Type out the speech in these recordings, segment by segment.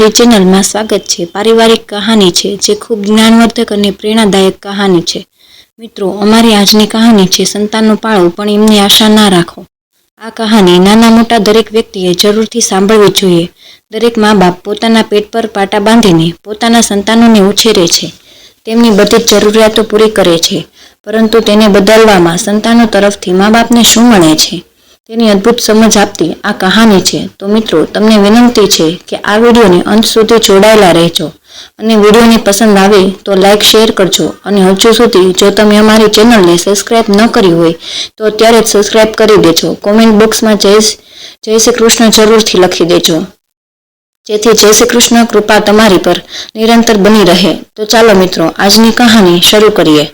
અમારી ચેનલમાં સ્વાગત છે। પારિવારિક કહાની છે જે ખૂબ જ્ઞાનવર્ધક અને પ્રેરણાદાયક કહાની છે। મિત્રો, અમારી આજની કહાની છે સંતાનનો પાળો પણ એમની આશા ના રાખો। આ કહાની નાના મોટા દરેક વ્યક્તિએ જરૂરથી સાંભળવી જોઈએ। દરેક મા બાપ પોતાના પેટ પર પાટા બાંધીને પોતાના સંતાનોને ઉછેરે છે, તેમની બધી જ જરૂરિયાતો પૂરી કરે છે, પરંતુ તેને બદલવામાં સંતાનો તરફથી મા બાપને શું મળે છે તેની અદ્ભુત સમજ આપતી આ કહાની છે। તો મિત્રો, તમને વિનંતી છે કે આ વિડીયોને અંત સુધી જોડાયેલા રહેજો અને વિડીયોને પસંદ આવે તો લાઈક શેર કરજો અને હજુ સુધી જો તમે અમારી ચેનલને સબસ્ક્રાઈબ ન કરી હોય તો અત્યારે જ સબસ્ક્રાઈબ કરી દેજો। કોમેન્ટ બોક્સમાં જય શ્રી કૃષ્ણ જરૂરથી લખી દેજો, જેથી જય શ્રી કૃષ્ણ કૃપા તમારી પર નિરંતર બની રહે। તો ચાલો મિત્રો, આજની કહાની શરૂ કરીએ।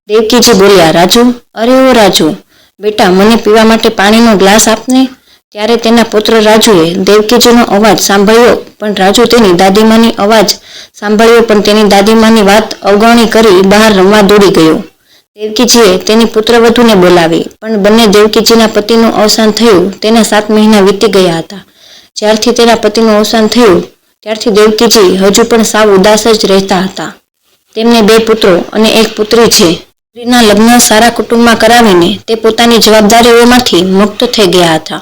દેવકીજી બોલ્યા, રાજુ, અરે ઓ રાજુ, બેટા મને પીવા માટે પાણીનો ગ્લાસ આપને। ત્યારે તેના પુત્ર રાજુએ દેવકીજીનો અવાજ સાંભળ્યો, પણ રાજુ તેની દાદીમાની અવાજ સાંભળ્યો પણ તેની દાદીમાની વાત અવગણી કરી બહાર રમવા દોડી ગયો। દેવકીજીએ તેની પુત્રવધૂને બોલાવી, પણ બંને દેવકીજીના પતિનું અવસાન થયું તેના 7 મહિના વીતી ગયા હતા। જ્યારથી તેના પતિનું અવસાન થયું ત્યારથી દેવકીજી હજુ પણ સાવ ઉદાસ જ રહેતા હતા। તેમને 2 પુત્રો અને 1 પુત્રી છે। પુત્રીના લગ્ન સારા કુટુંબમાં કરાવીને તે પોતાની જવાબદારીઓમાંથી મુક્ત થઈ ગયા હતા।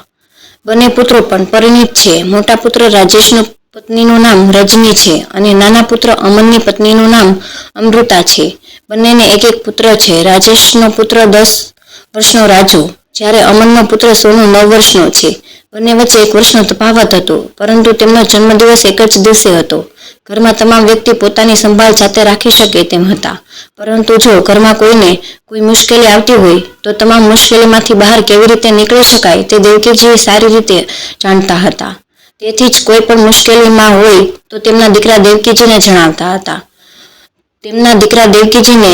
બંને પુત્રો પણ પરિણીત છે। મોટા પુત્ર રાજેશનું પત્નીનું નામ રજની છે અને નાના પુત્ર અમનની પત્નીનું નામ અમૃતા છે। બંનેને 1 પુત્ર છે। રાજેશનો પુત્ર 10 વર્ષનો રાજુ, જ્યારે અમનનો પુત્ર સોનુ 9 વર્ષનો છે। બંને વચ્ચે 1 વર્ષનો તફાવત હતો, પરંતુ તેમનો જન્મદિવસ એક જ દિવસે હતો। ઘરમાં તમામ વ્યક્તિ પોતાની સંભાળ જાતે રાખી શકે તેમ હતા, પરંતુ જો ઘરમાં કોઈને કોઈ મુશ્કેલી આવતી હોય તો તમામ મુશ્કેલીમાંથી બહાર કેવી રીતે નીકળી શકાય તે દેવકીજી સારી રીતે જાણતા હતા। તેથી જ કોઈ પણ મુશ્કેલીમાં હોય તો તેમના દીકરા દેવકીજીને જણાવતા હતા। તેમના દીકરા દેવકીજીને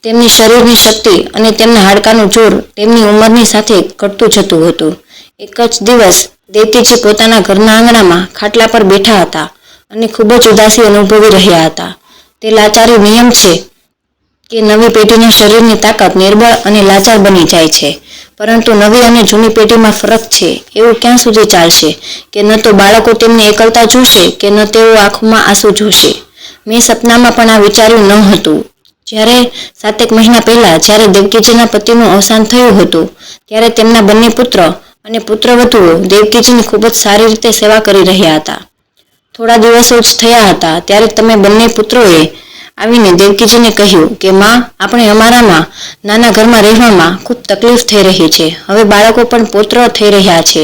તેમની શરીરની શક્તિ અને તેમના હાડકાનું જોર તેમની ઉંમરની સાથે ઘટતું જતું હતું। એક જ દિવસ દેવકીજી પોતાના ઘરના આંગણામાં ખાટલા પર બેઠા હતા અને ખૂબ જ ઉદાસી અનુભવી રહ્યા હતા। તે લાચારી નિયમ છે કે નવી પેઢીના શરીરની તાકાત નિર્બળ અને લાચાર બની જાય છે, પરંતુ નવી અને જૂની પેઢીમાં ફરક છે। એવું ક્યાં સુધી ચાલશે કે ન તો બાળકો તેમની એકલતા જોશે કે ન તેઓ આંખોમાં આંસુ જોશે। મેં સપનામાં પણ આ વિચાર્યું ન હતું। જ્યારે 7 મહિના પહેલા જ્યારે દેવકીજીના પતિનું અવસાન થયું હતું ત્યારે તેમના બંને પુત્ર અને પુત્રવધૂઓ દેવકીજીની ખૂબ જ સારી રીતે સેવા કરી રહ્યા હતા। થોડા દિવસો જ થયા હતા ત્યારે તમે બંને પુત્રોએ આવીને દેવકીજીને કહ્યું કે માં, આપણે અમારામાં નાના ઘરમાં રહેવામાં ખૂબ તકલીફ થઈ રહી છે। હવે બાળકો પણ પૌત્ર થઈ રહ્યા છે,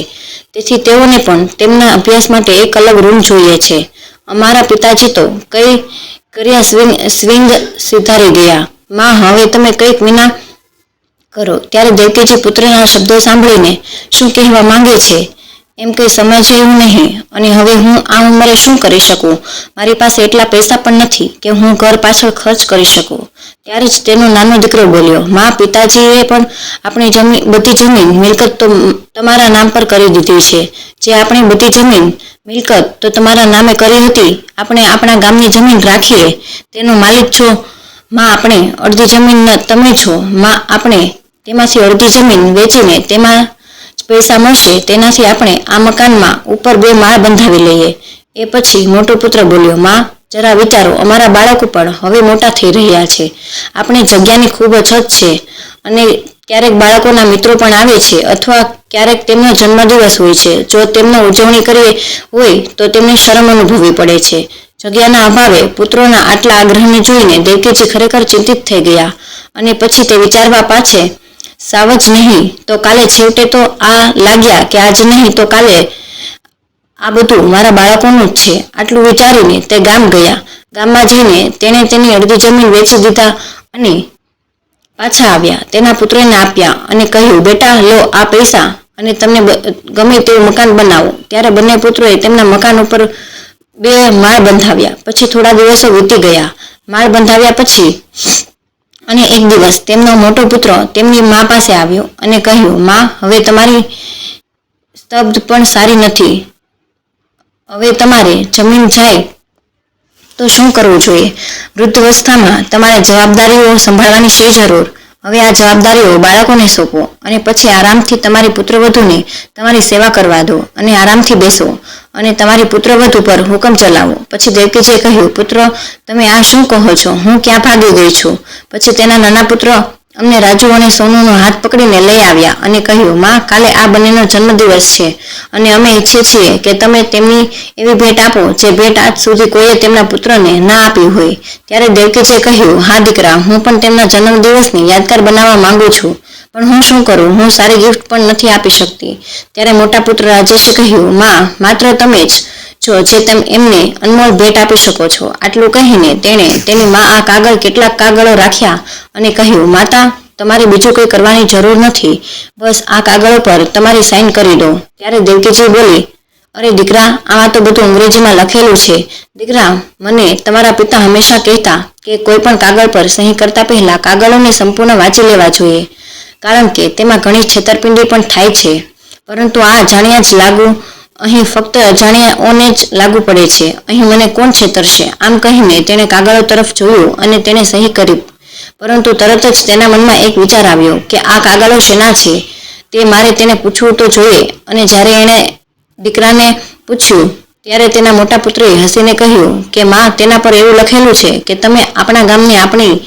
તેથી તેઓને પણ તેમના અભ્યાસ માટે એક અલગ રૂમ જોઈએ છે। અમારા પિતાજી તો કઈ કર્યા સ્વિંગ સુધારી ગયા। માં, હવે તમે કંઈક વિના કરો। ત્યારે દેવકીજી પુત્રના શબ્દો સાંભળીને શું કહેવા માંગે છે એમ કંઈ સમજાયું નહીં, અને હવે હું આ ઉંમરે શું કરી શકું? મારી પાસે એટલા પૈસા પણ નથી કે હું ઘર પાછળ ખર્ચ કરી શકું। ત્યારે જ તેનો નાનો દીકરો બોલ્યો, માં, પિતાજીએ પણ આપણી બધી જમીન મિલકત તો તમારા નામ પર કરી દીધી છે। જે આપણી બધી જમીન મિલકત તો તમારા નામે કરી હતી, આપણે આપણા ગામની જમીન રાખીએ તેનો માલિક છો માં। આપણે અડધી જમીન તમે છો માં, આપણે તેમાંથી અડધી જમીન વેચીને તેમાં જ પૈસા મળશે તેનાથી આપણે આ મકાનમાં ઉપર 2 માળ બંધાવી લઈએ। એ પછી મોટો પુત્ર બોલ્યો, માં, જરા વિચારો, અમારા બાળકો પણ હવે મોટા થઈ રહ્યા છે, આપણે જગ્યાની ખૂબ અછત છે અને ક્યારેક બાળકોના મિત્રો પણ આવે છે અથવા ક્યારેક તેમનો જન્મદિવસ હોય છે। જો તેમનો ઉજવણી કરવી હોય તો તેમને શરમ અનુભવવી પડે છે। જગ્યાના અભાવે પુત્રોના આટલા આગ્રહને જોઈને દેવકીજી ખરેખર ચિંતિત થઈ ગયા અને પછી તે વિચારવા પાછે સાવ જ નહીં તો કાલે છેવટે તો આ લાગ્યા કે આજ નહીં તો કાલે આ બધું મારા બાળકોનું જ છે। આટલું વિચારીને તે ગામ ગયા। ગામમાં જઈને તેણે તેની અડધી જમીન વેચી દીધા અને પાછા આવ્યા, તેના પુત્રને આપ્યા અને કહ્યું, બેટા લો આ પૈસા અને તમને ગમે તેવું મકાન બનાવો। ત્યારે બંને પુત્રોએ તેમના મકાન ઉપર 2 માળ બંધાવ્યા। પછી થોડા દિવસો વીતી ગયા। માળ બંધાવ્યા પછી અને એક દિવસ તેમનો મોટો પુત્ર તેમની મા પાસે આવ્યો અને કહ્યું, માં, હવે તમારી સ્તબ્ધ પણ સારી નથી, હવે તમારે જમીન જાય તો શું કરવું જોઈએ? વૃદ્ધાવસ્થામાં તમારે જવાબદારીઓ સંભાળવાની શી જરૂર? હવે આ જવાબદારીઓ બાળકોને સોંપો અને પછી આરામથી તમારી પુત્રવધૂને તમારી સેવા કરવા દો અને આરામથી બેસો અને તમારી પુત્રવધુ પર હુકમ ચલાવો. પછી દેવકીજીએ કહ્યું, પુત્ર, તમે આ શું કહો છો? હું ક્યાં ભાગી ગઈ છું? પછી તેના નાના પુત્ર અમને રાજુ અને સોનુનો હાથ પકડીને લઈ આવ્યા અને કહ્યું, માં, કાલે આ બંનેનો જન્મદિવસ છે અને અમે ઈચ્છીએ છીએ કે તમે તેમની એવી ભેટ આપો જે ભેટ આજ સુધી કોઈએ તેમના પુત્રને ના આપી હોય. ત્યારે દેવકીજીએ કહ્યું, હા દીકરા, હું પણ તેમના જન્મદિવસને યાદગાર બનાવવા માંગુ છું, પણ હું શું કરું? હું સારી ગિફ્ટ પણ નથી આપી શકતી. ત્યારે મોટા પુત્ર રાજેશે કહ્યું, માં, માત્ર તમે જ છો જે તેમ એમને અનમોલ ભેટ આપી શકો છો. આટલું કહીને તેણે તેની માં આ કેટલાક કાગળો રાખ્યા અને કહ્યું, માતા, તમારે બીજું કંઈ કરવાની જરૂર નથી, બસ આ કાગળો પર તમારી સાઇન કરી દો. ત્યારે દેવકીજી બોલી, અરે દીકરા, આમાં તો બધું અંગ્રેજીમાં લખેલું છે. દીકરા, મને તમારા પિતા હંમેશા કહેતા કે કોઈ પણ કાગળ પર સહી કરતા પહેલા કાગળોને સંપૂર્ણ વાંચી લેવા જોઈએ, કારણ કે તેમાં ઘણી છેતરપિંડી પણ થાય છે. પરંતુ આ જાણ્યા જ લાગુ અહીં ફક્ત અજાણ્યાઓને જ લાગુ પડે છે. અહીં મને કોણ છેતરશે? આમ કહીને તેણે કાગળો તરફ જોયું અને તેણે સહી કરી. પરંતુ તરત જ તેના મનમાં એક વિચાર આવ્યો કે આ કાગળો શેના છે? તે મારે તેને પૂછવું તો જોઈએ. અને જ્યારે એણે દીકરાને પૂછ્યું ત્યારે તેના મોટા પુત્રએ હસીને કહ્યું કે માં, તેના પર એવું લખેલું છે કે તમે આપણા ગામને આપણી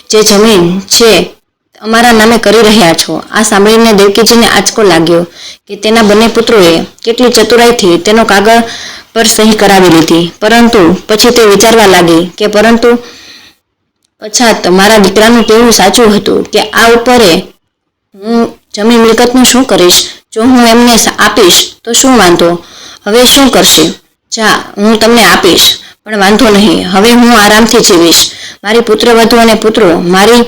જે જમીન છે અમારા નામે કરી રહ્યા છો. આ સાંભળીને દેવકીજીને આંચકો લાગ્યો કે તેના બંને પુત્રોએ કેટલી ચતુરાઈથી તેનો કાગળ પર સહી કરાવી લીધી. પરંતુ પછી તે વિચારવા લાગી કે પરંતુ પછાત મારા દીકરાનું કહેવું સાચું હતું કે આ ઉપરે હું જમીન મિલકતનું શું કરીશ? જો હું એમને આપીશ તો શું વાંધો? હવે શું કરશે? જા, હું તમને આપીશ, પણ વાંધો નહીં, હવે હું આરામથી જીવીશ. મારી પુત્રવધુ અને પુત્રો મારી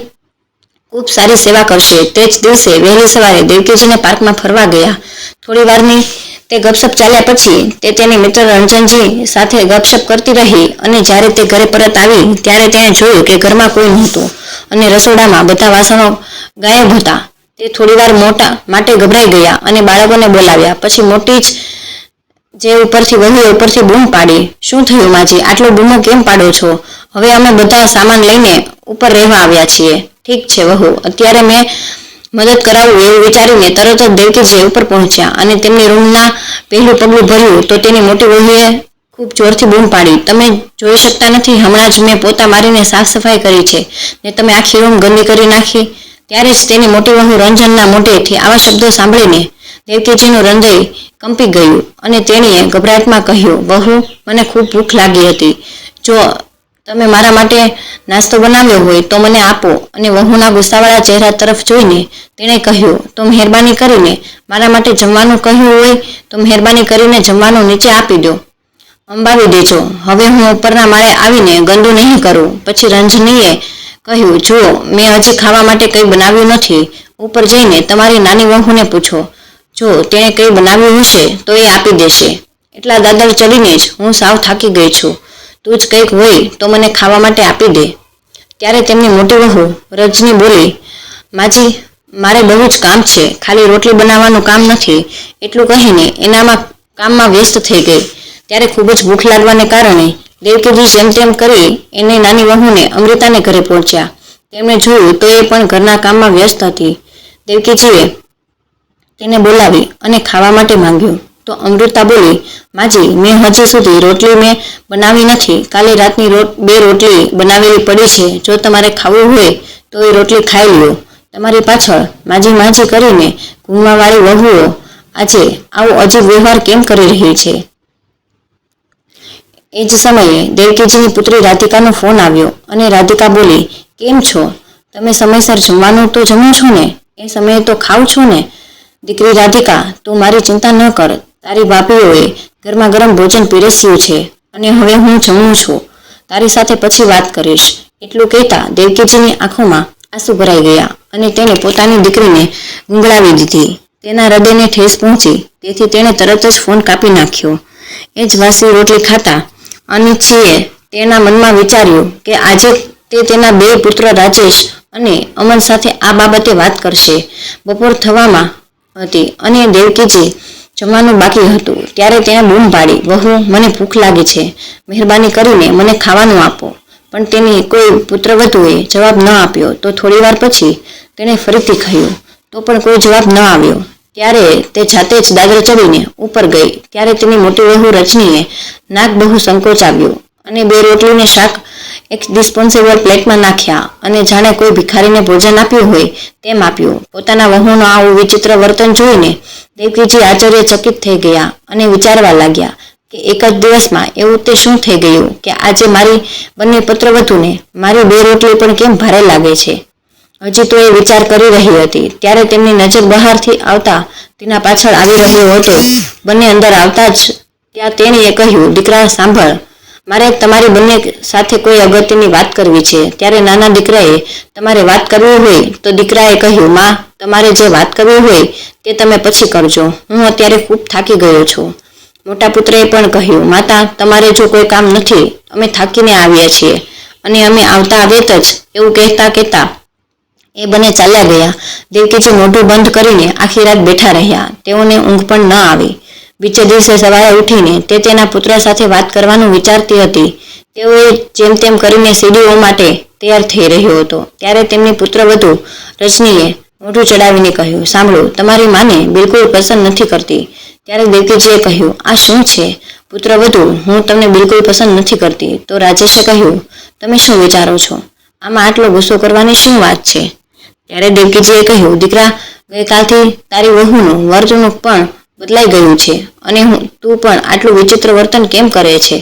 ખૂબ સારી સેવા કરશે. તે જ દિવસે વહેલી સવારે દેવકીજીને પાર્કમાં ફરવા ગયા. થોડી વારની તે ગપસપ ચાલ્યા પછી તે તેની મિત્ર રંજનજી સાથે ગપસપ કરતી રહી અને જ્યારે તે ઘરે પરત આવી ત્યારે તેણે જોયું કે ઘરમાં કોઈ નહોતું અને રસોડામાં બધા વાસણો ગાયબ હતા. તે થોડીવાર માટે ગભરાઈ ગયા અને બાળકોને બોલાવ્યા. પછી મોટી જે ઉપરથી બૂમ પાડી, શું થયું માજી, આટલો બૂમો કેમ પાડો છો? હવે અમે બધા સામાન લઈને ઉપર રહેવા આવ્યા છીએ. ઠીક છે વહુ, અત્યારે મેં મદદ કરાવું એવું વિચારીને તરત જ દેવકીજી ઉપર પહોંચ્યા અને તેમની રૂમના પહેલું પગલું ભર્યું તો તેની મોટી વહુએ ખૂબ જોરથી બૂમ પાડી, તમે જોઈ શકતા નથી? હમણાં જ મેં પોતા મારીને સાફ સફાઈ કરી છે ને તમે આખી રૂમ ગંદી કરી નાખી. ત્યારે જ તેની મોટી વહુ રંજનના મોઢેથી આવા શબ્દો સાંભળીને દેવકીજીનું હૃદય કંપી ગયું અને તેણીએ ગભરાટમાં કહ્યું, વહુ, મને ખૂબ ભૂખ લાગી હતી. જો તમે મારા માટે નાસ્તો બનાવ્યો હોય તો મને આપો. અને વહુના ગુસ્સાવાળા ચહેરા તરફ જોઈને તેણે કહ્યું, તો મહેરબાની કરીને મારા માટે જમવાનું કહ્યું હોય તો મહેરબાની કરીને જમવાનું નીચે આપી દો, અંબાવી દેજો. હવે હું ઉપરના માળે આવીને ગંદુ નહીં કરું. પછી રંજનીએ કહ્યું, જુઓ, મેં હજી ખાવા માટે કંઈ બનાવ્યું નથી. ઉપર જઈને તમારી નાની વહુને પૂછો, જો તેણે કંઈ બનાવ્યું હશે તો એ આપી દેશે. એટલા દાદર ચડીને જ હું સાવ થાકી ગઈ છું. તું જ કંઈક હોય તો મને ખાવા માટે આપી દે. ત્યારે તેમની મોટી વહુ રજની બોલી, માજી, મારે બહુ જ કામ છે, ખાલી રોટલી બનાવવાનું કામ નથી. એટલું કહીને કામમાં વ્યસ્ત થઈ ગઈ. ત્યારે ખૂબ જ ભૂખ લાગવાને કારણે દેવકીજી જેમ તેમ કરી એની નાની વહુને અમૃતાને ઘરે પહોંચ્યા. તેમણે જોયું તો એ પણ ઘરના કામમાં વ્યસ્ત હતી. દેવકીજીએ તેને બોલાવી અને ખાવા માટે માંગ્યું તો અમૃતા બોલી, માજી, મેં હજી સુધી રોટલી મેં બનાવી નથી. કાલે રાતની 2 રોટલી બનાવેલી પડી છે. જો તમારે ખાવું હોય તો એ રોટલી ખાઈ લ્યો. તમારી પાછળ માજી માજી કરીને ઘૂમવાવાળી વહુઓ આજે આવો અજીબ વ્યવહાર કેમ કરી રહી છે? એ જ સમયે દેવકીજીની પુત્રી રાધિકાનો ફોન આવ્યો અને રાધિકા બોલી, કેમ છો? તમે સમયસર જમવાનું તો જમો છો ને? એ સમયે તો ખાવ છો ને? દીકરી રાધિકા, તું મારી ચિંતા ન કર. તારી ભાભીઓએ ગરમા ગરમ ભોજન પીરસ્યું છે અને હવે હું જમું છું. તારી સાથે પછી વાત કરીશ. એટલું કહેતા દેવકીજીની આંખોમાં આંસુ ભરાઈ ગયા અને તેણે પોતાની દીકરીને ગુંગળાવી દીધી. તેના હૃદયને ઠેસ પહોંચી તેથી તેણે તરત જ ફોન કાપી નાખ્યો. એ જ વાસી રોટલી ખાતા અનિચ્છીએ તેના મનમાં વિચાર્યું કે આજે તે તેના 2 પુત્ર રાજેશ અને અમન સાથે આ બાબતે વાત કરશે. બપોર થવામાં હતી અને દેવકીજી જમવાનું બાકી હતું. ત્યારે તેણે બૂમ પાડી, વહુ, મને ભૂખ લાગી છે, મહેરબાની કરીને મને ખાવાનું આપો. પણ તેની કોઈ પુત્રવધુએ જવાબ ન આપ્યો. તો થોડીવાર પછી તેણે ફરીથી કહ્યું તો પણ કોઈ જવાબ ન આવ્યો. ત્યારે તે જાતે જ દાદર ચડીને ઉપર ગઈ. ત્યારે તેની મોટી વહુ રજનીએ નાક બહુ સંકોચાવ્યું અને 2 રોટલીને શાક એક ડિસ્પોઝેબલ પ્લેટમાં નાખ્યા અને જાણે કોઈ ભિખારીને ભોજન આપ્યું હોય તેમ આપ્યું. પોતાના વહુનું આવું વિચિત્ર વર્તન જોઈને દેવકીજી આશ્ચર્યચકિત થઈ ગયા અને વિચારવા લાગ્યા કે એક જ દિવસમાં એવું તે શું થઈ ગયું કે આજે મારી બંને પુત્રવધૂને મારી 2 રોટલી પણ કેમ ભારે લાગે છે. હજી તો એ વિચાર કરી રહી હતી ત્યારે તેમની નજર બહારથી આવતા તેના પાછળ આવી રહ્યો હતો. બંને અંદર આવતા જ ત્યાં તેણીએ કહ્યું, દીકરા સાંભળ, મારે તમારી બંને સાથે કોઈ અગત્યની વાત કરવી છે. ત્યારે નાના દીકરાએ તમારે વાત કરવી હોય તો દીકરાએ કહ્યું, માં, તમારે જે વાત કરવી હોય તે તમે પછી કરજો, હું અત્યારે ખૂબ થાકી ગયો છું. મોટા પુત્રએ પણ કહ્યું, માતા, તમારે જો કોઈ કામ નથી, અમે થાકીને આવ્યા છીએ. અને અમે આવતા વેત જ એવું કહેતા એ બંને ચાલ્યા ગયા. દેવકીજી મોઢું બંધ કરીને આખી રાત બેઠા રહ્યા. તેઓને ઊંઘ પણ ન આવી. બીજે દિવસે સવારે ઉઠીને તે તેના પુત્ર સાથે વાત કરવાનું વિચારતી હતી. તેઓએ જેમ તેમ કરીને સીડીઓ માટે તૈયાર થઈ રહ્યો હતો. ત્યારે તેમની પુત્રવધુ રજનીએ મોઢું ચડાવીને કહ્યું, સાંભળો, તમારી માને બિલકુલ પસંદ નથી કરતી. ત્યારે દેવકીજીએ કહ્યું, આ શું છે પુત્રવધુ, હું તમને બિલકુલ પસંદ નથી કરતી. તો રાજેશે કહ્યું, તમે શું વિચારો છો? આમાં આટલો ગુસ્સો કરવાની શું વાત છે? ત્યારે દેવકીજીએ કહ્યું, દીકરા, ગઈકાલથી તારી વહુનું વર્તણૂક પણ બદલાઈ ગયું છે અને તું પણ આટલું વિચિત્ર વર્તન કેમ કરે છે?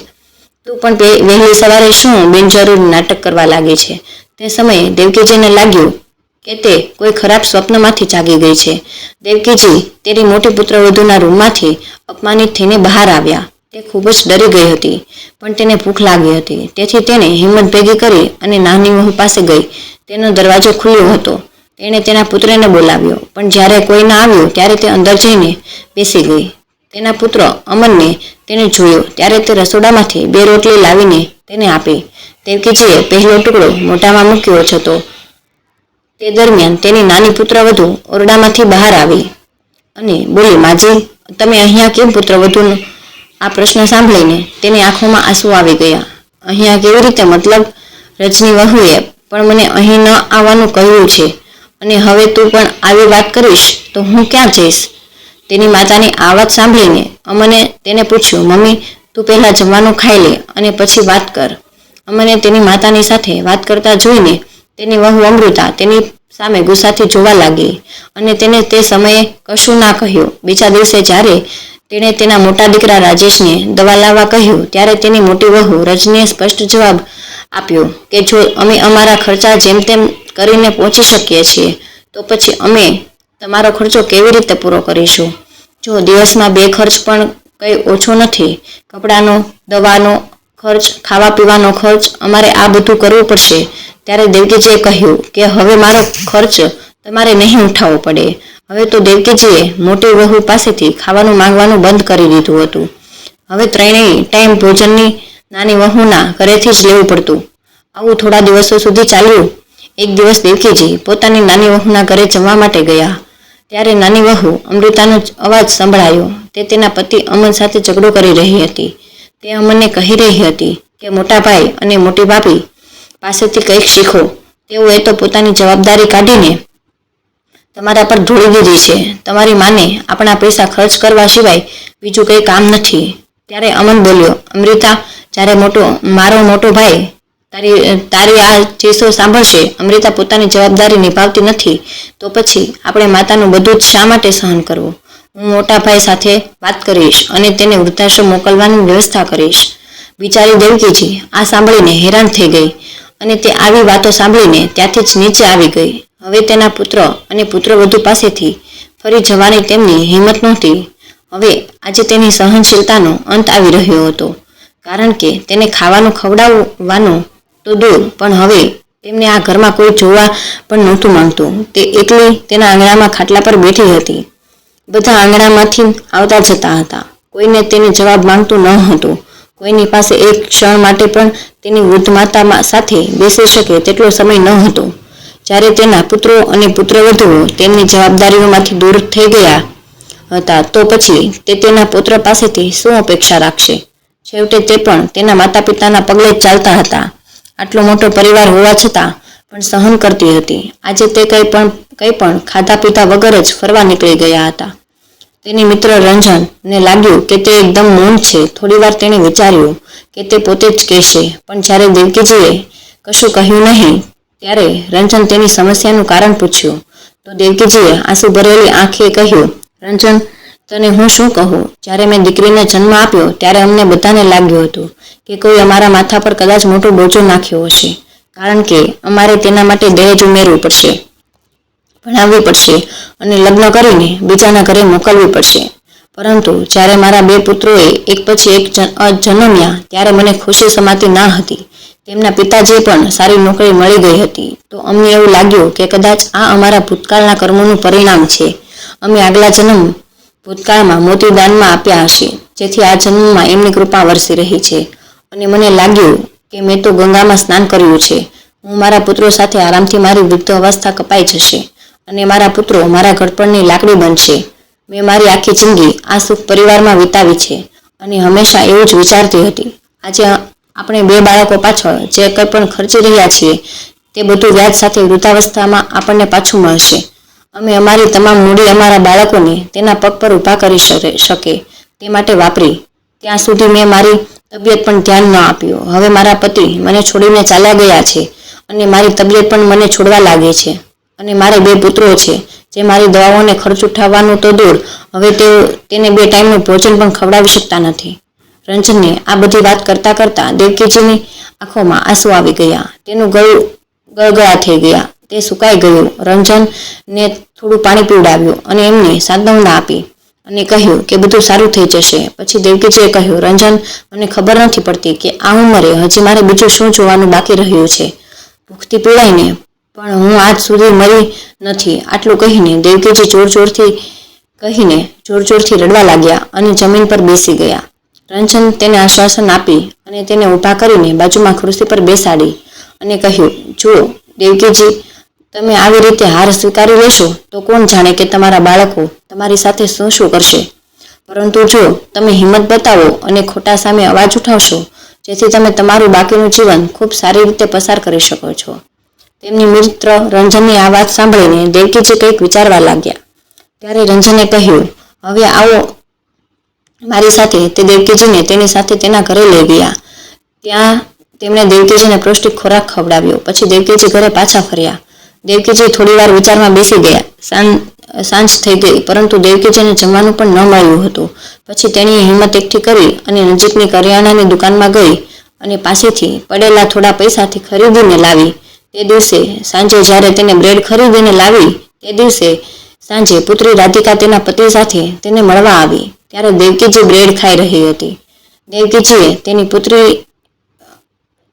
તું પણ વહેલી સવારે શું બિનજરૂરી નાટક કરવા લાગી છે? તે સમયે દેવકીજીને લાગ્યું કે તે કોઈ ખરાબ સ્વપ્નમાંથી જાગી ગઈ છે. દેવકીજી તેની મોટી પુત્રવધૂના રૂમમાંથી અપમાનિત થઈને બહાર આવ્યા. તે ખૂબ જ ડરી ગઈ હતી, પણ તેને ભૂખ લાગી હતી. તેથી તેણે હિંમત ભેગી કરી અને નાની વહુ પાસે ગઈ. તેનો દરવાજો ખુલ્યો હતો. તેણે તેના પુત્રને બોલાવ્યો, પણ જ્યારે કોઈ ન આવ્યું ત્યારે તે અંદર જઈને બેસી ગઈ. તેના પુત્ર અમનને તેને જોયો ત્યારે તે રસોડામાંથી 2 રોટલી લાવીને તેને આપી. દેવકીજીએ પહેલો ટુકડો મોઢામાં મૂક્યો હતો. તે દરમિયાન તેની નાની પુત્રવધુ ઓરડામાંથી બહાર આવી અને બોલી, માજી, તમે અહીંયા કેમ? પુત્રવધુનો આ પ્રશ્ન સાંભળીને તેની આંખોમાં આંસુ આવી ગયા. અહીંયા કેવી રીતે? મતલબ રજની વહુએ પણ મને અહીં ન આવવાનું કહ્યું છે અને હવે તું પણ આવી વાત કરીશ તો હું ક્યાં જઈશ? તેની માતાની આ વાત સાંભળીને અમને તેને પૂછ્યું, મમ્મી, તું પહેલાં જમવાનું ખાઈ લે અને પછી વાત કર. અમને તેની માતાની સાથે વાત કરતા જોઈને તેની વહુ અમૃતા તેની સામે ગુસ્સાથી જોવા લાગી અને તેને તે સમયે કશું ના કહ્યું. બીજા દિવસે જ્યારે તેણે તેના મોટા દીકરા રાજેશને દવા લાવવા કહ્યું ત્યારે તેની મોટી વહુ રજનીએ સ્પષ્ટ જવાબ આપ્યો કે જો અમે અમારા ખર્ચા જેમ તેમ કરીને પહોંચી શકીએ છીએ તો પછી અમે તમારો ખર્ચો કેવી રીતે પૂરો કરીશું? જો દિવસમાં 2 ખર્ચ પણ કંઈ ઓછો નથી. કપડાનો, દવાનો ખર્ચ, ખાવા પીવાનો ખર્ચ, અમારે આ બધું કરવું પડશે. ત્યારે દેવકીજીએ કહ્યું કે હવે મારો ખર્ચ તમારે નહીં ઉઠાવવો પડે. હવે તો દેવકીજીએ મોટી વહુ પાસેથી ખાવાનું માંગવાનું બંધ કરી દીધું હતું. હવે 3 ટાઈમ ભોજનની નાની વહુના ઘરેથી જ લેવું પડતું. આવું થોડા દિવસો સુધી ચાલ્યું. એક દિવસ દેવકીજી પોતાની નાની વહુના ઘરે જમવા માટે ગયા. ત્યારે નાની વહુ અમૃતાનો અવાજ સંભળાયો. તે તેના પતિ અમન સાથે ઝઘડો કરી રહી હતી. તે અમનને કહી રહી હતી કે મોટા ભાઈ અને મોટી ભાભી પાસેથી કંઈક શીખો. તેઓએ તો પોતાની જવાબદારી કાઢીને તમારા પર ઢોળી દીધી છે. તમારી માને આપણા પૈસા ખર્ચ કરવા સિવાય બીજું કંઈ કામ નથી. ત્યારે અમન બોલ્યો, અમૃતા, જ્યારે મારો મોટો ભાઈ તારી આ ચીસો સાંભળશે, અમૃતા પોતાની જવાબદારી નિભાવતી નથી, તો પછી આપણે માતાનું બધું જ શા માટે સહન કરવું? હું મોટા ભાઈ સાથે વાત કરીશ અને તેને વૃદ્ધાશ્રમ મોકલવાની વ્યવસ્થા કરીશ. બિચારી દેવકીજી આ સાંભળીને હેરાન થઈ ગઈ અને તે આવી વાતો સાંભળીને ત્યાંથી જ નીચે આવી ગઈ. હવે તેના પુત્ર અને પુત્રવધુ પાસેથી ફરી જવાની તેમની હિંમત નહોતી. હવે આજે તેની સહનશીલતાનો અંત આવી રહ્યો હતો, કારણ કે તેને ખાવાનું ખવડાવવાનું તો દૂર, પણ હવે તેમને આ ઘરમાં કોઈ જોવા પણ નહોતું માંગતું. તે એકલી તેના આંગણામાં ખાટલા પર બેઠી હતી. બધા આંગણામાંથી આવતા જતા હતા. કોઈને તેને જવાબ માંગતું ન હતું. કોઈની પાસે એક ક્ષણ માટે પણ તેની વૃદ્ધ માતા સાથે બેસી શકે તેટલો સમય ન હતો. જ્યારે તેના પુત્રો અને પુત્રવધુઓ તેમની જવાબદારીઓમાંથી દૂર થઈ ગયા હતા તો પછી તે તેના પુત્ર પાસેથી શું અપેક્ષા રાખશે? છેવટે તે પણ તેના માતા પિતાના પગલે જ ચાલતા હતા. આટલો મોટો પરિવાર હોવા છતાં પણ સહન કરતી હતી. આજે તે કંઈ પણ ખાધા પીધા વગર જ ફરવા નીકળી ગયા હતા. તેની મિત્ર રંજનને લાગ્યું કે તે એકદમ મૌન છે. થોડીવાર તેણે વિચાર્યું કે તે પોતે જ કહેશે, પણ જ્યારે દેવકીજીએ કશું કહ્યું નહીં ત્યારે રંજન તેની સમસ્યાનું કારણ પૂછ્યું. તો દેવકીજીએ આંસુ ભરેલી આંખે કહ્યું, રંજન, તને હું શું કહું? જ્યારે મેં દીકરીને જન્મ આપ્યો ત્યારે અમને બધાને લાગ્યું હતું કે કોઈ અમારા માથા પર કદાચ મોટો બોજો નાખ્યો હશે, કારણ કે અમારે તેના માટે દહેજ ઉમેરવું પડશે, ભણાવવી પડશે અને લગ્ન કરીને બીજાના ઘરે મોકલવી પડશે. પરંતુ જ્યારે મારા 2 પુત્રોએ એક પછી એક જન્મ્યા ત્યારે મને ખુશી સમાતી ના હતી. તેમના પિતાજીએ પણ સારી નોકરી મળી ગઈ હતી. તો અમને એવું લાગ્યું કે કદાચ આ અમારા ભૂતકાળના કર્મોનું પરિણામ છે. અમે આગલા ભૂતકાળમાં મોતી દાનમાં આપ્યા હશે, જેથી આ જન્મમાં એમની કૃપા વરસી રહી છે. અને મને લાગ્યું કે મેં તો ગંગામાં સ્નાન કર્યું છે. હું મારા પુત્રો સાથે આરામથી મારી વૃદ્ધ અવસ્થા કપાઈ જશે અને મારા પુત્રો મારા ઘડપણની લાકડી બનશે. મેં મારી આખી જિંદગી આ સુખ પરિવારમાં વિતાવી છે અને હંમેશા એવું જ વિચારતી હતી. આજે આપણે 2 બાળકો પાછળ જે કંઈ પણ ખર્ચી રહ્યા છીએ તે બધું વ્યાજ સાથે વૃદ્ધાવસ્થામાં આપણને પાછું મળશે. અમે અમારી તમામ મૂડી અમારા બાળકોને તેના પગ પર ઊભા કરી શકે તે માટે વાપરી. ત્યાં સુધી મેં મારી તબિયત પણ ધ્યાન ન આપ્યું. હવે મારા પતિ મને છોડીને ચાલ્યા ગયા છે અને મારી તબિયત પણ મને છોડવા લાગી છે. અને મારે 2 પુત્રો છે જે મારી દવાઓને ખર્ચ ઉઠાવવાનું તો દૂર, હવે તેને 2 ટાઈમનું ભોજન પણ ખવડાવી શકતા નથી. રંજનને આ બધી વાત કરતાં કરતાં દેવકીજીની આંખોમાં આંસુ આવી ગયા. તેનું ગળું ગળગળા થઈ ગયા. તે સુકાઈ ગયું. રંજનને થોડું પાણી પીવડાવ્યું અને એમને સાંત્વના આપી અને કહ્યું કે બધું સારું થઈ જશે. પછી દેવકીજીએ કહ્યું, રંજન, મને ખબર નથી પડતી કે આ ઉંમરે હજી મારે બીજું શું જોવાનું બાકી રહ્યું છે. ભૂખથી પીડાઈને પણ હું આજ સુધી મરી નથી. આટલું કહીને દેવકીજી જોર જોરથી રડવા લાગ્યા અને જમીન પર બેસી ગયા. રંજન તેને આશ્વાસન આપી અને તેને ઊભા કરીને બાજુમાં ખુરશી પર બેસાડી અને કહ્યું, જુઓ દેવકીજી, તમે આવી રીતે હાર સ્વીકારી લેશો તો કોણ જાણે કે તમારા બાળકો તમારી સાથે શું કરશે. પરંતુ જો તમે હિંમત બતાવો અને ખોટા સામે અવાજ ઉઠાવશો, જેથી તમે તમારું બાકીનું જીવન ખૂબ સારી રીતે પસાર કરી શકો છો. તેમની મિત્ર રંજનની આ વાત સાંભળીને દેવકીજી કંઈક વિચારવા લાગ્યા. ત્યારે રંજને કહ્યું, હવે આવો મારી સાથે. તે દેવકીજીને તેની સાથે તેના ઘરે લઈ ગયા. ત્યાં તેમણે દેવકીજીને પૌષ્ટિક ખોરાક ખવડાવ્યો. પછી દેવકીજી ઘરે પાછા ફર્યા. દેવકીજી થોડીવાર વિચારમાં બેસી ગયા. સાંજ થઈ ગઈ, પરંતુ દેવકીજીને જમવાનું પણ ન મળ્યું હતું. પછી તેણીએ હિંમત એકઠી કરી અને નજીકની કરિયાણાની દુકાનમાં ગઈ અને પાસેથી પડેલા થોડા પૈસાથી ખરીદીને લાવી. તે દિવસે સાંજે જ્યારે તેને બ્રેડ ખરીદીને લાવી તે દિવસે સાંજે પુત્રી રાધિકા તેના પતિ સાથે તેને મળવા આવી. ત્યારે દેવકીજી બ્રેડ ખાઈ રહી હતી. દેવકીજીએ તેની પુત્રી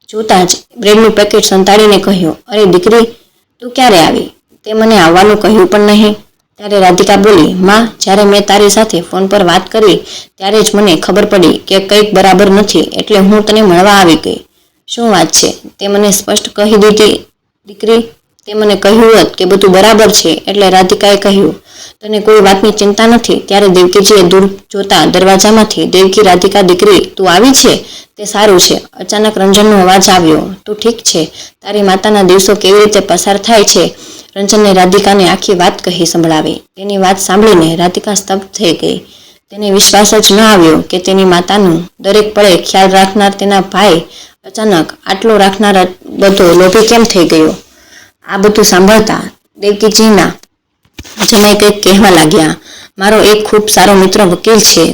જોતાં જ બ્રેડનું પેકેટ સંતાડીને કહ્યું, અરે દીકરી, તું ક્યારે આવી? તે મને આવવાનું કહ્યું પણ નહીં. ત્યારે રાધિકા બોલી, માં, જ્યારે મેં તારી સાથે ફોન પર વાત કરી ત્યારે જ મને ખબર પડી કે કંઈક બરાબર નથી, એટલે હું તને મળવા આવી ગઈ. શું વાત છે? તે મને સ્પષ્ટ કહી દીધી દીકરી. તે મને કહ્યું હોત કે બધું બરાબર છે. એટલે રાધિકાએ કહ્યું, તને કોઈ વાતની ચિંતા નથી. ત્યારે દેવકીજીએ દૂર જોતા દરવાજામાંથી, દેવકી, રાધિકા દીકરી, તું આવી છે? તે સારું છે. અચાનક રંજનનો અવાજ આવ્યો, તું ઠીક છે? તારી માતાના દિવસો કેવી રીતે પસાર થાય છે? રંજનને રાધિકાને આખી વાત કહી સંભળાવી. તેની વાત સાંભળીને રાધિકા સ્તબ્ધ થઈ ગઈ. તેને વિશ્વાસ જ ન આવ્યો કે તેની માતાનું દરેક પળે ખ્યાલ રાખનાર તેના ભાઈ અચાનક આટલો રાખનાર બધો લોભી કેમ થઈ ગયો? આ બધું સાંભળતા દેવકીજીના જમાઈ કંઈક કહેવા લાગ્યા, મારો એક ખૂબ સારો મિત્ર વકીલ છે.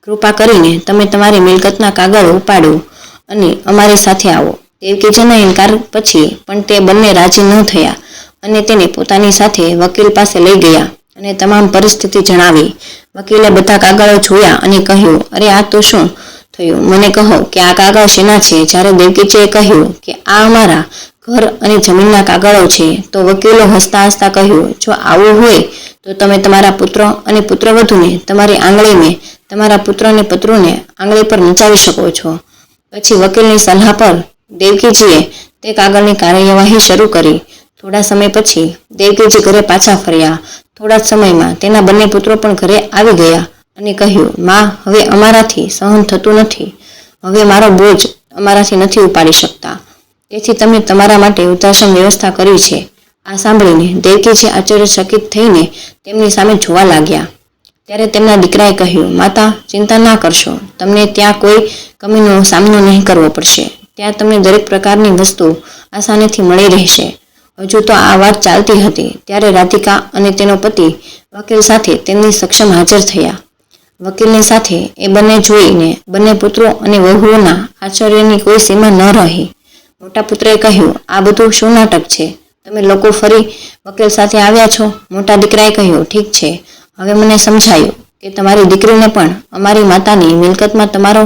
કૃપા કરીને તમે તમારી મિલકતના કાગળો ઉપાડો અને અમારી સાથે આવો. દેવકીજીના ઇનકાર પછી પણ તે બંને રાજી ન થયા અને તેને પોતાની સાથે વકીલ પાસે લઈ ગયા અને તમામ પરિસ્થિતિ જણાવી. વકીલે બધા કાગળો જોયા અને કહ્યું, અરે આ તો શું થયું? મને કહો કે આ કાગળ શેના છે? જ્યારે દેવકીજીએ કહ્યું કે આ અમારા ઘર અને જમીનના કાગળો છે, તો વકીલો હસતા હસતા કહ્યું, જો આવું હોય તો તમે તમારા પુત્ર અને પુત્રવધૂને તમારી આંગળીને, તમારા પુત્ર અને પુત્રોને આંગળી પર નચાવી શકો છો. પછી વકીલની સલાહ પર દેવકીજીએ તે કાગળની કાર્યવાહી શરૂ કરી. થોડા સમય પછી દેવકીજી ઘરે પાછા ફર્યા. થોડા જ સમયમાં તેના બંને પુત્રો પણ ઘરે આવી ગયા અને કહ્યું, માં, હવે અમારાથી સહન થતું નથી. હવે મારો બોજ અમારાથી નથી ઉપાડી શકતા. તેથી તમે તમારા માટે વૃદ્ધાશ્રમ વ્યવસ્થા કરી છે. આ સાંભળીને દેવકીજી આશ્ચર્યચકિત થઈને તેમની સામે જોવા લાગ્યા. ત્યારે તેમના દીકરાએ કહ્યું, માતા, ચિંતા ના કરશો. તમને ત્યાં કોઈ કમીનો સામનો નહીં કરવો પડશે. ત્યાં તમને દરેક પ્રકારની વસ્તુ આસાનીથી મળી રહેશે. હજુ તો આ વાત ચાલતી હતી ત્યારે રાધિકા અને તેનો પતિ વકીલ સાથે તેમની સક્ષમ હાજર થયા. વકીલની સાથે એ બંને જોઈને બંને પુત્રો અને વહુઓના આશ્ચર્યની કોઈ સીમા ન રહી. મોટા પુત્રએ કહ્યું, આ બધું શું નાટક છે? તમે લોકો ફરી વકીલ સાથે આવ્યા છો? મોટા દીકરાએ કહ્યું, ઠીક છે, હવે મને સમજાયું કે તમારી દીકરીને પણ અમારી માતાની મિલકતમાં તમારો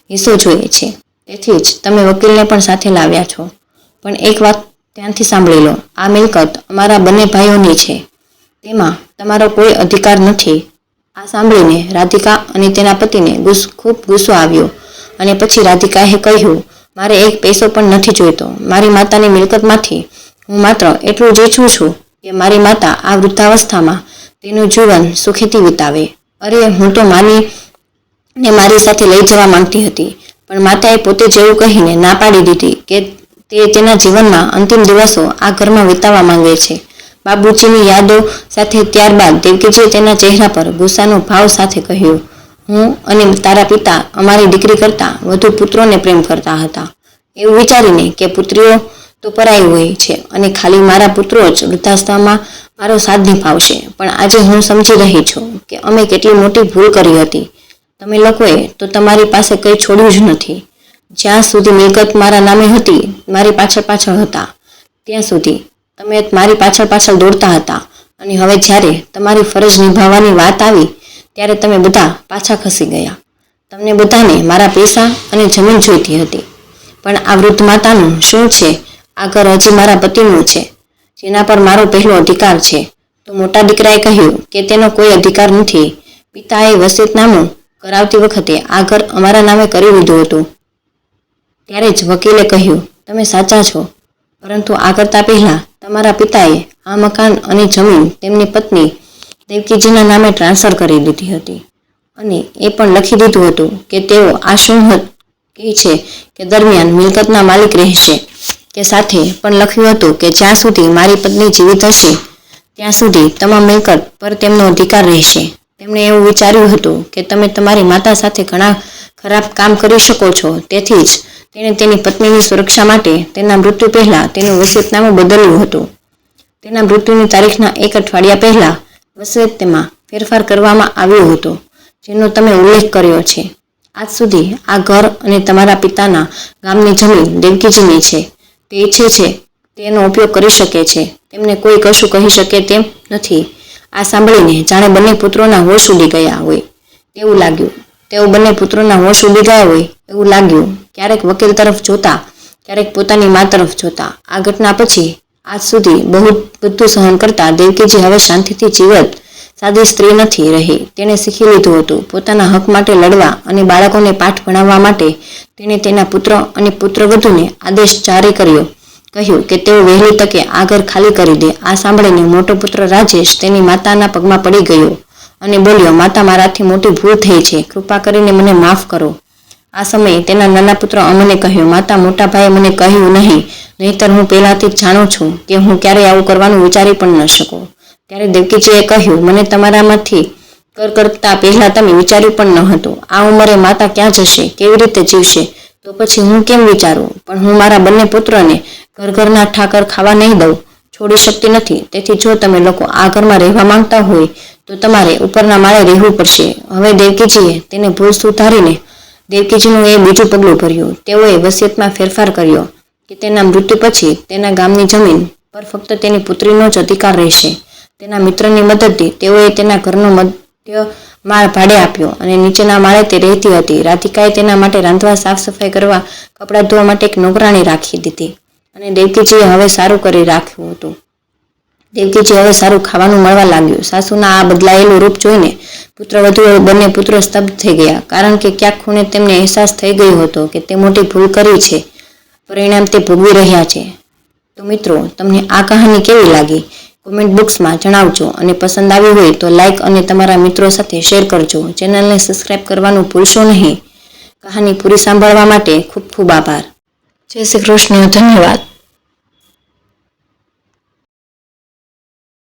હિસ્સો જોઈએ છે, તેથી જ તમે વકીલને પણ સાથે લાવ્યા છો. પણ એક વાત ધ્યાનથી સાંભળી લો, આ મિલકત અમારા બંને ભાઈઓની છે, તેમાં તમારો કોઈ અધિકાર નથી. આ સાંભળીને રાધિકા અને તેના પતિને ખૂબ ગુસ્સો આવ્યો અને પછી રાધિકાએ કહ્યું, મારે એક પૈસો પણ નથી જોઈતો. મારી માતાની મિલકતમાંથી હું માત્ર એટલું જ ઈચ્છું છું કે મારી માતા આ વૃદ્ધાવસ્થામાં તેનું જીવન સુખીથી વિતાવે. અરે, હું તો માનીને મારી સાથે લઈ જવા માંગતી હતી, પણ માતાએ પોતે જ એવું કહીને ના પાડી દીધી કે તે તેના જીવનમાં અંતિમ દિવસો આ ઘરમાં વિતાવવા માંગે છે. બાબુજીની યાદો સાથે ત્યારબાદ દેવકીજીએ તેના ચહેરા પર ગુસ્સાનો ભાવ સાથે કહ્યું, હું અને તારા પિતા અમારી દીકરી કરતાં વધુ પુત્રોને પ્રેમ કરતા હતા, એવું વિચારીને કે પુત્રીઓ તો પરાઈ હોય છે અને ખાલી મારા પુત્રો જ વૃદ્ધાવસ્થામાં મારો સાથ નિભાવશે. પણ આજે હું સમજી રહી છું કે અમે કેટલી મોટી ભૂલ કરી હતી. તમે લોકોએ તો તમારી પાસે કંઈ છોડ્યું જ નથી. જ્યાં સુધી મિલકત મારા નામે હતી, મારી પાછળ હતા, ત્યાં સુધી તમે મારી પાછળ દોડતા હતા, અને હવે જ્યારે તમારી ફરજ નિભાવવાની વાત આવી ત્યારે તમે બધા પાછા ખસી ગયા. તમને બધાને મારા પૈસા અને જમીન જોઈતી હતી, પણ આ વૃદ્ધ માતાનું શું છે? આ ઘર હજી મારા પતિનું છે, જેના પર મારો પહેલો અધિકાર છે. તો મોટા દીકરાએ કહ્યું કે તેનો કોઈ અધિકાર નથી. પિતાએ વસિયતનામું કરાવતી વખતે આ ઘર અમારા નામે કરી લીધું હતું. ત્યારે જ વકીલે કહ્યું, તમે સાચા છો, પરંતુ આ કરતાં પહેલાં તમારા પિતાએ આ મકાન અને જમીન તેમની પત્ની દેવકીજીના નામે ટ્રાન્સફર કરી દીધી હતી, અને એ પણ લખી દીધું હતું કે તેઓ આ શું કહે છે કે દરમિયાન મિલકતના માલિક રહેશે, કે સાથે પણ લખ્યું હતું કે જ્યાં સુધી મારી પત્ની જીવિત હશે ત્યાં સુધી તમામ મિલકત પર તેમનો અધિકાર રહેશે. તેમણે એવું વિચાર્યું હતું કે તમે તમારી માતા સાથે ઘણા ખરાબ કામ કરી શકો છો, તેથી જ તેણે તેની પત્નીની સુરક્ષા માટે તેના મૃત્યુ પહેલાં તેનું વસિયતનામું બદલ્યું હતું. તેના મૃત્યુની તારીખના એક અઠવાડિયા પહેલાં વસિયતમાં ફેરફાર કરવામાં આવ્યો હતો, જેનો તમે ઉલ્લેખ કર્યો છે. આજ સુધી આ ઘર અને તમારા પિતાના ગામની જમીન દેવકીજીની છે. તે ઈચ્છે છે તેનો ઉપયોગ કરી શકે છે, તેમને કોઈ કશું કહી શકે તેમ નથી. આ સાંભળીને જાણે બંને પુત્રોના હોશ ઉડી ગયા હોય તેવું લાગ્યું. તેઓ બંને પુત્રોના હોશ ઉડી ગયા હોય એવું લાગ્યું. ક્યારેક વકીલ તરફ જોતા, ક્યારેક પોતાની મા તરફ જોતા. આ ઘટના પછી આજ સુધી બધું સહન કરતા દેવકીજી હવે શાંતિથી જીવત સાદી સ્ત્રી નથી રહી. તેણે શીખી લીધું હતું પોતાના હક માટે લડવા, અને બાળકોને પાઠ ભણાવવા માટે તેણે તેના પુત્ર અને પુત્રવધૂને આદેશ જારી કર્યો. કહ્યું કે તેઓ વહેલી તકે આ ઘર ખાલી કરી દે. આ સાંભળીને મોટો પુત્ર રાજેશ તેની માતાના પગમાં પડી ગયો અને બોલ્યો, માતા, મારાથી મોટી ભૂલ થઈ છે, કૃપા કરીને મને માફ કરો. આ સમયે તેના નાના પુત્ર અમને કહ્યું, માતા, મોટા ભાઈએ મને કહ્યું નહીં, નહીંતર હું પહેલાથી જ જાણું છું કે હું ક્યારેય આવું કરવાનું વિચારી પણ ન શકું. ત્યારે દેવકીજીએ કહ્યું, મને તમારામાંથી કરતા પહેલાં તમે વિચાર્યું પણ ન હતું. આ ઉંમરે માતા ક્યાં જશે, કેવી રીતે જીવશે? તો પછી હું કેમ વિચારું? પણ હું મારા બંને પુત્રોને ઘરના ઠાકર ખાવા નહીં દઉં, છોડી શકતી નથી. તેથી જો તમે લોકો આ ઘરમાં રહેવા માંગતા હોય તો તમારે ઉપરના માળે રહેવું પડશે. હવે દેવકીજીએ તેને ભૂલ સુધારીને દેવકીજીનું એ બીજું પગલું ભર્યું. તેઓએ વસિયતમાં ફેરફાર કર્યો કે તેના મૃત્યુ પછી તેના ગામની જમીન પર ફક્ત તેની પુત્રીનો જ અધિકાર રહેશે. તેના મિત્રની મદદથી તેઓએ તેના ઘરનો મધ્ય માળ ભાડે આપ્યો અને નીચેના માળે તે રહેતી હતી. રાધિકાએ તેના માટે રાંધવા, સાફ સફાઈ કરવા, કપડાં ધોવા માટે એક નોકરાણી રાખી દીધી, અને દેવકીજીએ હવે સારું કરી રાખ્યું હતું. દેવકીજી હવે સારું ખાવાનું મળવા લાગ્યું. સાસુના આ બદલાયેલું રૂપ જોઈને પુત્રવધુઓ બંને પુત્રો સ્તબ્ધ થઈ ગયા, કારણ કે ક્યાંક ખૂણે તેમને અહેસાસ થઈ ગયો હતો કે તે મોટી ભૂલ કરી છે, પરિણામ તે ભોગવી રહ્યા છે. તો મિત્રો, તમને આ કહાની કેવી લાગી? કોમેન્ટ બોક્સમાં જણાવજો, અને પસંદ આવી હોય તો લાઈક અને તમારા મિત્રો સાથે શેર કરજો. ચેનલને સબસ્ક્રાઈબ કરવાનું ભૂલશો નહીં. કહાની પૂરી સાંભળવા માટે ખૂબ ખૂબ આભાર. જય શ્રી કૃષ્ણ. ધન્યવાદ.